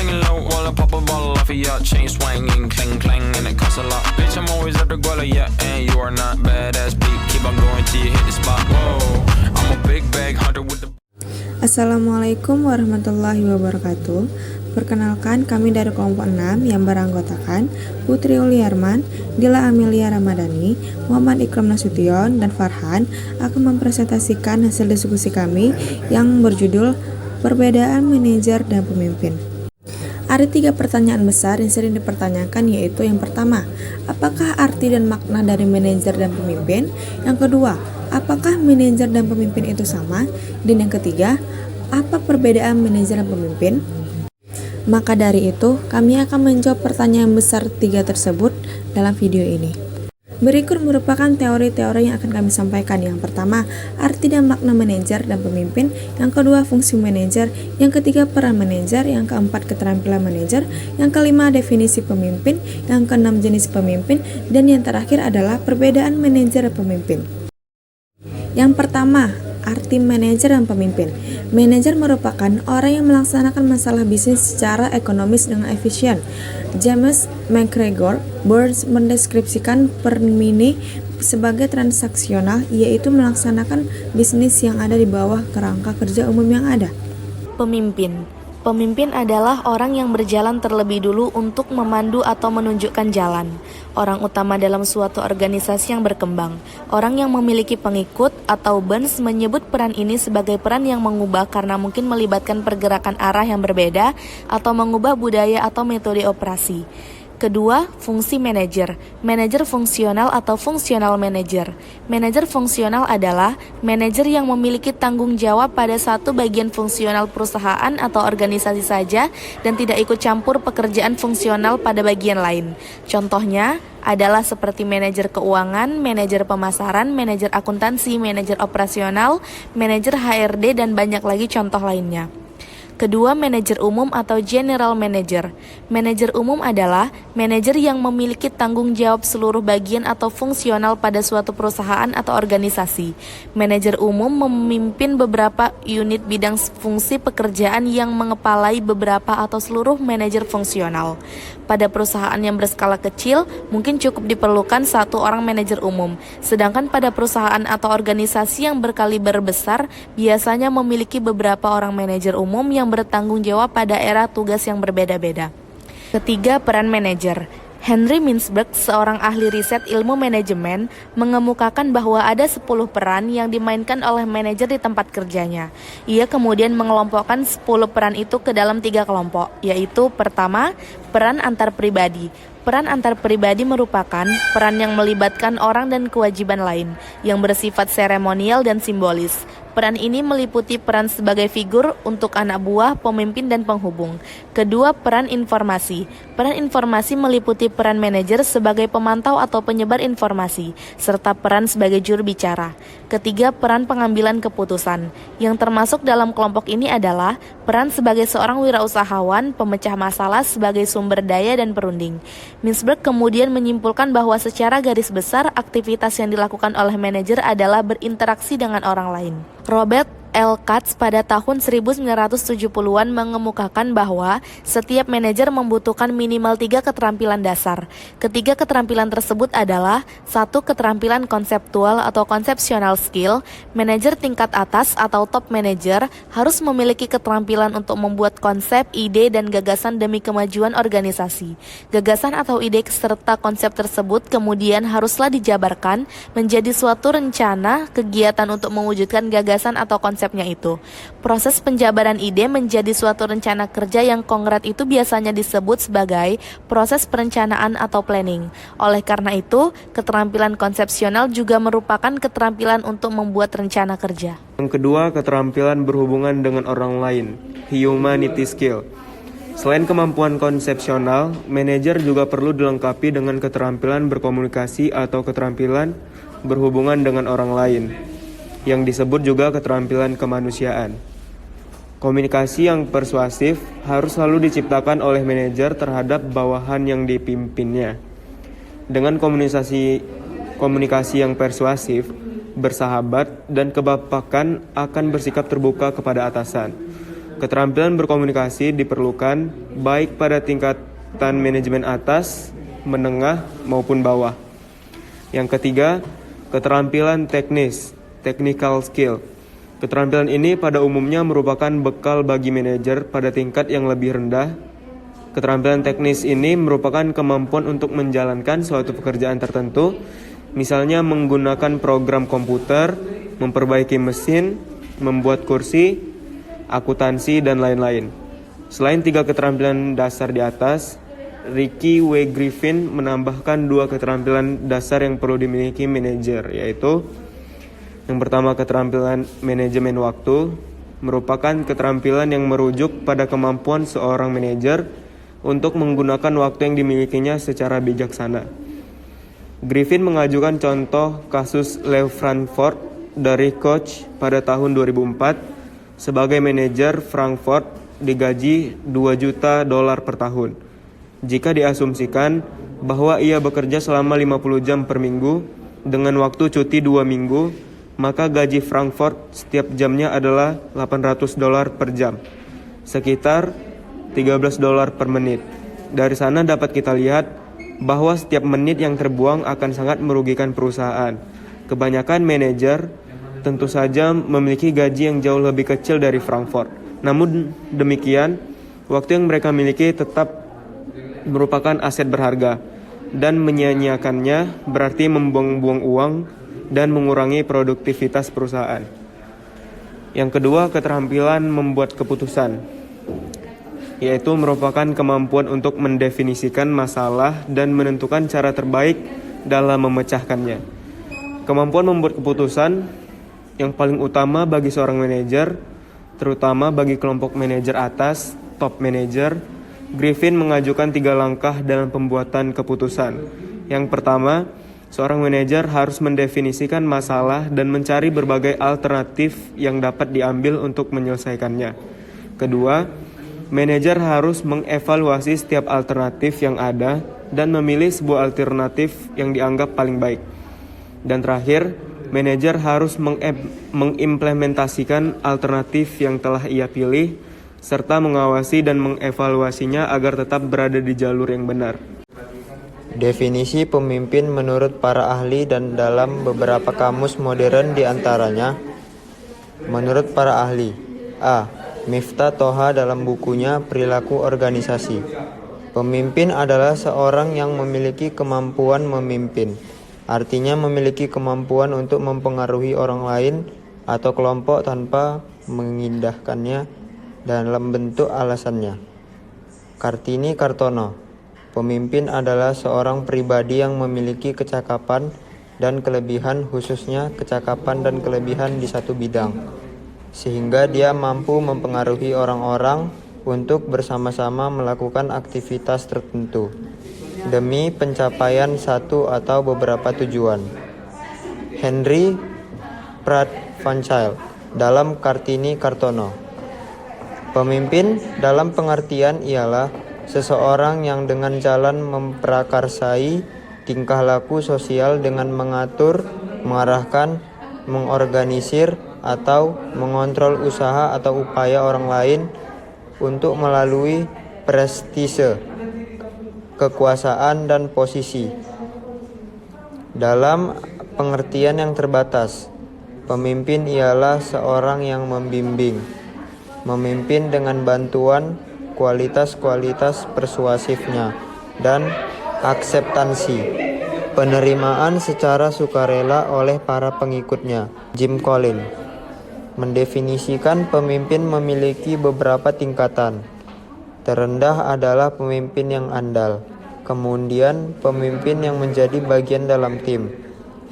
singing low while I pop a bottle off of your chain swinging, clang clang, and it costs a lot. Bitch, I'm always at the guala, yeah, and you are not badass beat. Keep on going till you hit the spot. Whoa, I'm a big bag hunter with the. Assalamualaikum warahmatullahi wabarakatuh. Perkenalkan, kami dari kelompok 6 yang beranggotakan Putri Uliarman, Dila Amelia Ramadhani, Muhammad Ikram Nasution, dan Farhan akan mempresentasikan hasil diskusi kami yang berjudul Perbedaan Manajer dan Pemimpin. Ada 3 pertanyaan besar yang sering dipertanyakan, yaitu yang pertama, apakah arti dan makna dari manajer dan pemimpin? Yang kedua, apakah manajer dan pemimpin itu sama? Dan yang ketiga, apa perbedaan manajer dan pemimpin? Maka dari itu, kami akan menjawab pertanyaan besar 3 tersebut dalam video ini. Berikut merupakan teori-teori yang akan kami sampaikan. Yang pertama, arti dan makna manajer dan pemimpin. Yang kedua, fungsi manajer. Yang ketiga, peran manajer. Yang keempat, keterampilan manajer. Yang kelima, definisi pemimpin. Yang keenam, jenis pemimpin. Dan yang terakhir adalah perbedaan manajer dan pemimpin. Yang pertama, arti manajer dan pemimpin. Manajer merupakan orang yang melaksanakan masalah bisnis secara ekonomis dengan efisien. James McGregor Burns mendeskripsikan peran sebagai transaksional, yaitu melaksanakan bisnis yang ada di bawah kerangka kerja umum yang ada. Pemimpin adalah orang yang berjalan terlebih dulu untuk memandu atau menunjukkan jalan. Orang utama dalam suatu organisasi yang berkembang. Orang yang memiliki pengikut atau Burns menyebut peran ini sebagai peran yang mengubah karena mungkin melibatkan pergerakan arah yang berbeda atau mengubah budaya atau metode operasi. Kedua, fungsi manajer. Manajer fungsional atau fungsional manajer. Manajer fungsional adalah manajer yang memiliki tanggung jawab pada satu bagian fungsional perusahaan atau organisasi saja dan tidak ikut campur pekerjaan fungsional pada bagian lain. Contohnya adalah seperti manajer keuangan, manajer pemasaran, manajer akuntansi, manajer operasional, manajer HRD, dan banyak lagi contoh lainnya. Kedua, manajer umum atau general manager. Manajer umum adalah manajer yang memiliki tanggung jawab seluruh bagian atau fungsional pada suatu perusahaan atau organisasi. Manajer umum memimpin beberapa unit bidang fungsi pekerjaan yang mengepalai beberapa atau seluruh manajer fungsional. Pada perusahaan yang berskala kecil, mungkin cukup diperlukan 1 orang manajer umum. Sedangkan pada perusahaan atau organisasi yang berkaliber besar, biasanya memiliki beberapa orang manajer umum yang bertanggung jawab pada era tugas yang berbeda-beda. Ketiga, peran manajer. Henry Mintzberg, seorang ahli riset ilmu manajemen, mengemukakan bahwa ada 10 peran yang dimainkan oleh manajer di tempat kerjanya. Ia kemudian mengelompokkan 10 peran itu ke dalam 3 kelompok, yaitu pertama, peran antar pribadi. Peran antar pribadi merupakan peran yang melibatkan orang dan kewajiban lain, yang bersifat seremonial dan simbolis. Peran ini meliputi peran sebagai figur untuk anak buah, pemimpin, dan penghubung. Kedua, peran informasi. Peran informasi meliputi peran manajer sebagai pemantau atau penyebar informasi, serta peran sebagai juru bicara. Ketiga, peran pengambilan keputusan. Yang termasuk dalam kelompok ini adalah peran sebagai seorang wirausahawan, pemecah masalah sebagai sumber daya dan perunding. Mintzberg kemudian menyimpulkan bahwa secara garis besar aktivitas yang dilakukan oleh manajer adalah berinteraksi dengan orang lain. Robert L. Katz pada tahun 1970-an mengemukakan bahwa setiap manajer membutuhkan minimal 3 keterampilan dasar. Ketiga keterampilan tersebut adalah 1. Keterampilan konseptual atau conceptual skill. Manajer tingkat atas atau top manager harus memiliki keterampilan untuk membuat konsep, ide, dan gagasan demi kemajuan organisasi. Gagasan atau ide serta konsep tersebut kemudian haruslah dijabarkan menjadi suatu rencana kegiatan untuk mewujudkan gagasan atau konsepnya itu. Proses penjabaran ide menjadi suatu rencana kerja yang konkret itu biasanya disebut sebagai proses perencanaan atau planning. Oleh karena itu, keterampilan konsepsional juga merupakan keterampilan untuk membuat rencana kerja. Yang kedua, keterampilan berhubungan dengan orang lain, humanity skill. Selain kemampuan konsepsional, manajer juga perlu dilengkapi dengan keterampilan berkomunikasi atau keterampilan berhubungan dengan orang lain, yang disebut juga keterampilan kemanusiaan. Komunikasi yang persuasif harus selalu diciptakan oleh manajer terhadap bawahan yang dipimpinnya. Dengan komunikasi yang persuasif, bersahabat, dan kebapakan akan bersikap terbuka kepada atasan. Keterampilan berkomunikasi diperlukan baik pada tingkatan manajemen atas, menengah, maupun bawah. Yang ketiga, keterampilan teknis, technical skill. Keterampilan ini pada umumnya merupakan bekal bagi manajer pada tingkat yang lebih rendah. Keterampilan teknis ini merupakan kemampuan untuk menjalankan suatu pekerjaan tertentu, misalnya menggunakan program komputer, memperbaiki mesin, membuat kursi, akuntansi, dan lain-lain. Selain 3 keterampilan dasar di atas, Ricky W. Griffin menambahkan 2 keterampilan dasar yang perlu dimiliki manajer, yaitu yang pertama, keterampilan manajemen waktu merupakan keterampilan yang merujuk pada kemampuan seorang manajer untuk menggunakan waktu yang dimilikinya secara bijaksana. Griffin mengajukan contoh kasus Leo Frankfurt dari Koch pada tahun 2004 sebagai manajer Frankfurt digaji $2 juta per tahun. Jika diasumsikan bahwa ia bekerja selama 50 jam per minggu dengan waktu cuti 2 minggu, maka gaji Frankfurt setiap jamnya adalah $800 per jam, sekitar $13 per menit. Dari sana dapat kita lihat bahwa setiap menit yang terbuang akan sangat merugikan perusahaan. Kebanyakan manajer tentu saja memiliki gaji yang jauh lebih kecil dari Frankfurt. Namun demikian, waktu yang mereka miliki tetap merupakan aset berharga, dan menyia-nyiakannya berarti membuang-buang uang dan mengurangi produktivitas perusahaan. Yang kedua, keterampilan membuat keputusan, yaitu merupakan kemampuan untuk mendefinisikan masalah dan menentukan cara terbaik dalam memecahkannya. Kemampuan membuat keputusan yang paling utama bagi seorang manajer, terutama bagi kelompok manajer atas, top manager. Griffin mengajukan 3 langkah dalam pembuatan keputusan. Yang pertama, seorang manajer harus mendefinisikan masalah dan mencari berbagai alternatif yang dapat diambil untuk menyelesaikannya. Kedua, manajer harus mengevaluasi setiap alternatif yang ada dan memilih sebuah alternatif yang dianggap paling baik. Dan terakhir, manajer harus mengimplementasikan alternatif yang telah ia pilih, serta mengawasi dan mengevaluasinya agar tetap berada di jalur yang benar. Definisi pemimpin menurut para ahli dan dalam beberapa kamus modern diantaranya. Menurut para ahli, A. Miftah Toha dalam bukunya Perilaku Organisasi. Pemimpin adalah seorang yang memiliki kemampuan memimpin, artinya memiliki kemampuan untuk mempengaruhi orang lain atau kelompok tanpa mengindahkannya dalam bentuk alasannya. Kartini Kartono. Pemimpin adalah seorang pribadi yang memiliki kecakapan dan kelebihan, khususnya kecakapan dan kelebihan di satu bidang, sehingga dia mampu mempengaruhi orang-orang untuk bersama-sama melakukan aktivitas tertentu demi pencapaian satu atau beberapa tujuan. Henry Pratt Van Zyl dalam Kartini Kartono. Pemimpin dalam pengertian ialah seseorang yang dengan jalan memprakarsai tingkah laku sosial dengan mengatur, mengarahkan, mengorganisir, atau mengontrol usaha atau upaya orang lain untuk melalui prestise, kekuasaan, dan posisi. Dalam pengertian yang terbatas, pemimpin ialah seorang yang membimbing, memimpin dengan bantuan kualitas-kualitas persuasifnya dan akseptansi, penerimaan secara sukarela oleh para pengikutnya. Jim Collins mendefinisikan pemimpin memiliki beberapa tingkatan. Terendah adalah pemimpin yang andal, kemudian pemimpin yang menjadi bagian dalam tim,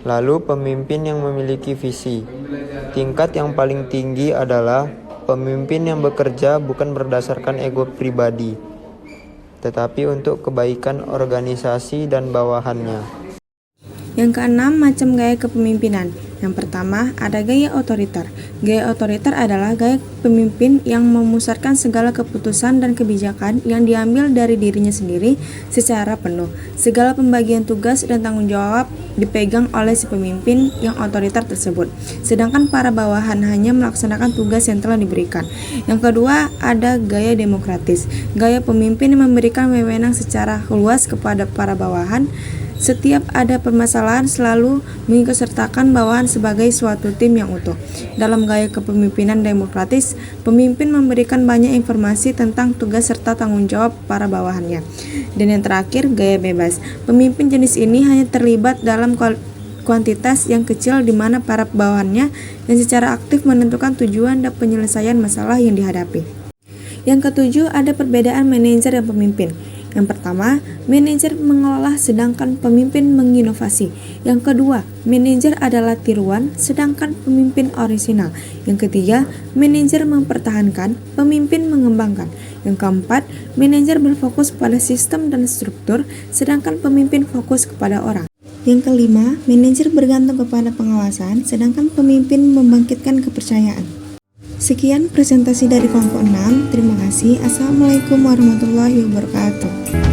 lalu pemimpin yang memiliki visi. Tingkat yang paling tinggi adalah pemimpin yang bekerja bukan berdasarkan ego pribadi, tetapi untuk kebaikan organisasi dan bawahannya. Yang keenam, macam gaya kepemimpinan. Yang pertama, ada gaya otoriter. Gaya otoriter adalah gaya pemimpin yang memusatkan segala keputusan dan kebijakan yang diambil dari dirinya sendiri secara penuh. Segala pembagian tugas dan tanggung jawab dipegang oleh si pemimpin yang otoriter tersebut, sedangkan para bawahan hanya melaksanakan tugas yang telah diberikan. Yang kedua, ada gaya demokratis. Gaya pemimpin yang memberikan wewenang secara luas kepada para bawahan. Setiap ada permasalahan selalu mengikutsertakan bawahan sebagai suatu tim yang utuh. Dalam gaya kepemimpinan demokratis, pemimpin memberikan banyak informasi tentang tugas serta tanggung jawab para bawahannya. Dan yang terakhir, gaya bebas. Pemimpin jenis ini hanya terlibat dalam kuantitas yang kecil di mana para bawahannya yang secara aktif menentukan tujuan dan penyelesaian masalah yang dihadapi. Yang ketujuh, ada perbedaan manajer dan pemimpin. Yang pertama, manajer mengelola sedangkan pemimpin menginovasi. Yang kedua, manajer adalah tiruan sedangkan pemimpin orisinal. Yang ketiga, manajer mempertahankan, pemimpin mengembangkan. Yang keempat, manajer berfokus pada sistem dan struktur sedangkan pemimpin fokus kepada orang. Yang kelima, manajer bergantung kepada pengawasan sedangkan pemimpin membangkitkan kepercayaan. Sekian presentasi dari kelompok 6. Terima kasih. Assalamualaikum warahmatullahi wabarakatuh.